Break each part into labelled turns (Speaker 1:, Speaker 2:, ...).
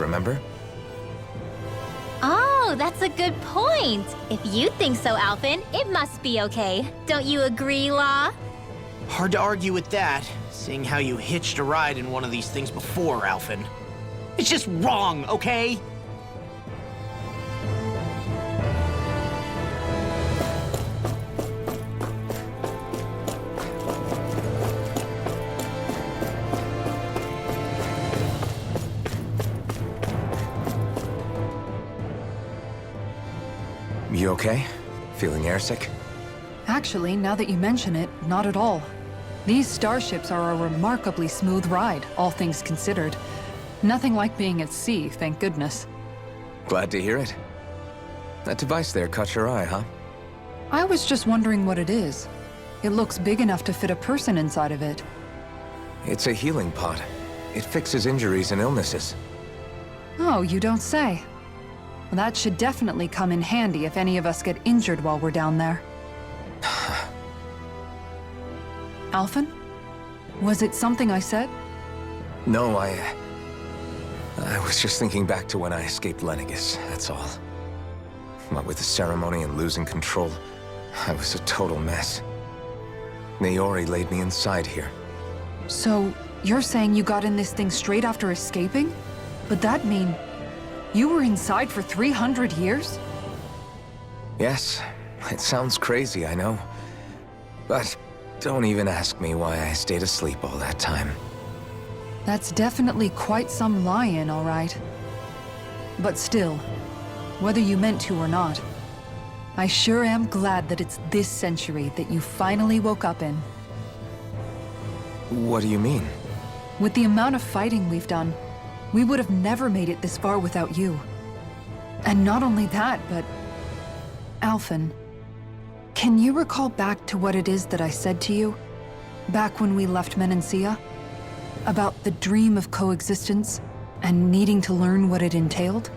Speaker 1: remember?
Speaker 2: Oh, that's a good point. If you think so, Alphen, it must be okay. Don't you agree, Law?
Speaker 3: Hard to argue with that, seeing how you hitched a ride in one of these things before, Alphen. It's just wrong, okay?
Speaker 1: You okay? Feeling airsick?
Speaker 4: Actually, now that you mention it, not at all. These starships are a remarkably smooth ride, all things considered. Nothing like being at sea, thank goodness.
Speaker 1: Glad to hear it. That device there caught your eye, huh?
Speaker 4: I was just wondering what it is. It looks big enough to fit a person inside of it.
Speaker 1: It's a healing pod. It fixes injuries and illnesses.
Speaker 4: Oh, you don't say. Well, that should definitely come in handy if any of us get injured while we're down there. Alphen? Was it something I said?
Speaker 1: No, I was just thinking back to when I escaped Lenegis, that's all. What with the ceremony and losing control, I was a total mess. Naori laid me inside here.
Speaker 4: So, you're saying you got in this thing straight after escaping? But that mean... you were inside for 300 years?
Speaker 1: Yes, it sounds crazy, I know. But don't even ask me why I stayed asleep all that time.
Speaker 4: That's definitely quite some lie-in, all right. But still, whether you meant to or not, I sure am glad that it's this century that you finally woke up in.
Speaker 1: What do you mean?
Speaker 4: With the amount of fighting we've done, we would have never made it this far without you. And not only that, but... Alphen, can you recall back to what it is that I said to you? Back when we left Menancia? About the dream of coexistence, and needing to learn what it entailed?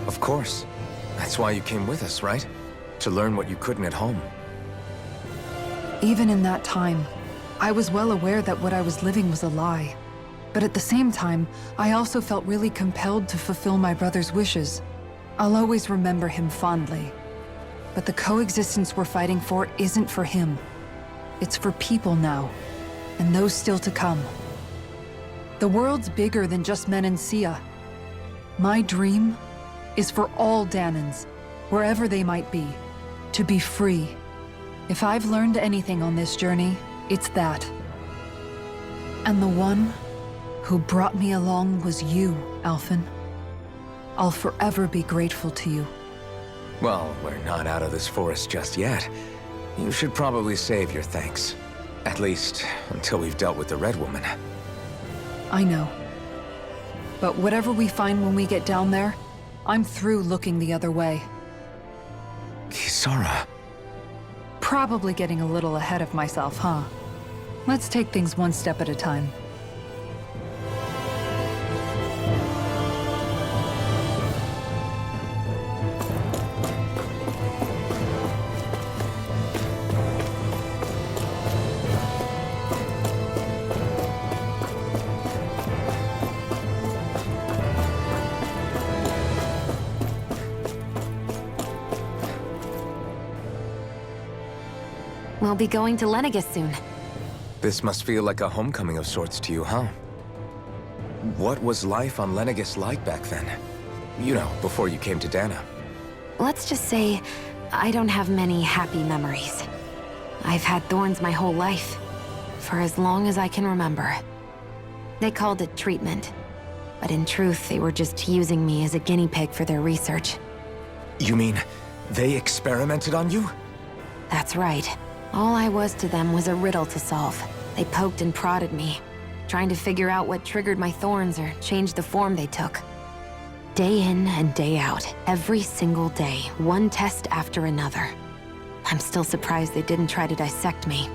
Speaker 1: Of course. That's why you came with us, right? To learn what you couldn't at home.
Speaker 4: Even in that time, I was well aware that what I was living was a lie. But at the same time, I also felt really compelled to fulfill my brother's wishes. I'll always remember him fondly. But the coexistence we're fighting for isn't for him. It's for people now, and those still to come. The world's bigger than just Menancia. My dream is for all Dahnans, wherever they might be, to be free. If I've learned anything on this journey, it's that. And the one who brought me along was you, Alphen. I'll forever be grateful to you.
Speaker 1: Well, we're not out of this forest just yet. You should probably save your thanks. At least, until we've dealt with the Red Woman.
Speaker 4: I know. But whatever we find when we get down there, I'm through looking the other way.
Speaker 1: Kisara.
Speaker 4: Probably getting a little ahead of myself, huh? Let's take things one step at a time.
Speaker 5: We'll be going to Lenegis soon.
Speaker 1: This must feel like a homecoming of sorts to you, huh? What was life on Lenegis like back then? You know, before you came to Dahna.
Speaker 5: Let's just say, I don't have many happy memories. I've had thorns my whole life, for as long as I can remember. They called it treatment, but in truth, they were just using me as a guinea pig for their research.
Speaker 1: You mean, they experimented on you?
Speaker 5: That's right. All I was to them was a riddle to solve. They poked and prodded me, trying to figure out what triggered my thorns or changed the form they took. Day in and day out, every single day, one test after another. I'm still surprised they didn't try to dissect me.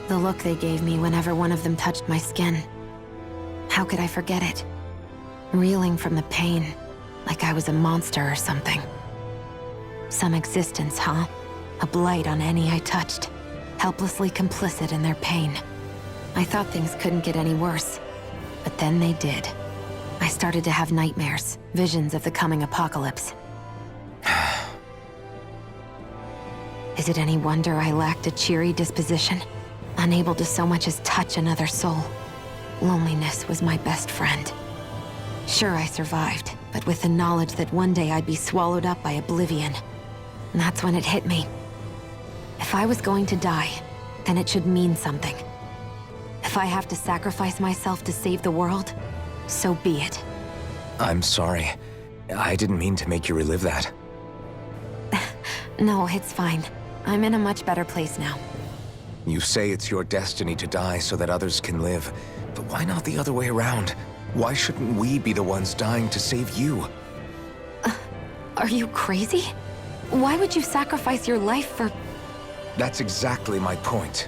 Speaker 5: The look they gave me whenever one of them touched my skin. How could I forget it? Reeling from the pain, like I was a monster or something. Some existence, huh? A blight on any I touched, helplessly complicit in their pain. I thought things couldn't get any worse, but then they did. started to have nightmares, visions of the coming apocalypse. Is it any wonder I lacked a cheery disposition? Unable to so much as touch another soul. Loneliness was my best friend. Sure, I survived, but with the knowledge that one day I'd be swallowed up by oblivion. And that's when it hit me. If I was going to die, then it should mean something. If I have to sacrifice myself to save the world, so be it.
Speaker 1: I'm sorry. I didn't mean to make you relive that.
Speaker 5: No, it's fine. I'm in a much better place now.
Speaker 1: You say it's your destiny to die so that others can live. But why not the other way around? Why shouldn't we be the ones dying to save you?
Speaker 5: Are you crazy? Why would you sacrifice your life for...
Speaker 1: That's exactly my point.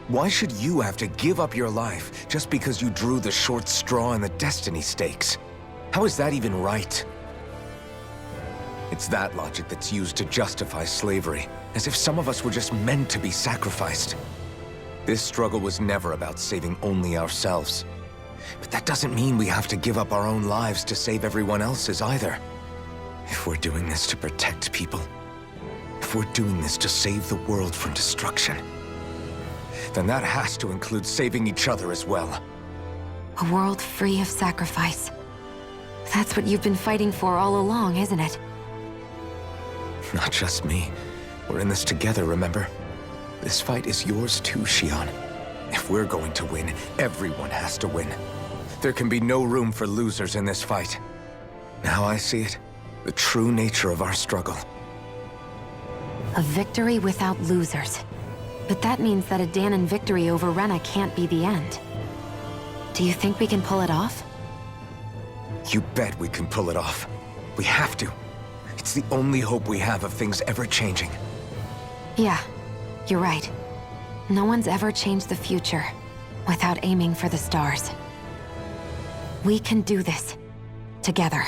Speaker 1: Why should you have to give up your life just because you drew the short straw in the destiny stakes? How is that even right? It's that logic that's used to justify slavery, as if some of us were just meant to be sacrificed. This struggle was never about saving only ourselves. But that doesn't mean we have to give up our own lives to save everyone else's either. If we're doing this to protect people, if we're doing this to save the world from destruction, then that has to include saving each other as well.
Speaker 5: A world free of sacrifice. That's what you've been fighting for all along, isn't it?
Speaker 1: Not just me. We're in this together, remember? This fight is yours too, Xion. If we're going to win, everyone has to win. There can be no room for losers in this fight. Now I see it, the true nature of our struggle.
Speaker 5: A victory without losers. But that means that a Dahnan victory over Rena can't be the end. Do you think we can pull it off?
Speaker 1: You bet we can pull it off. We have to. It's the only hope we have of things ever changing.
Speaker 5: Yeah, you're right. No one's ever changed the future without aiming for the stars. We can do this. Together.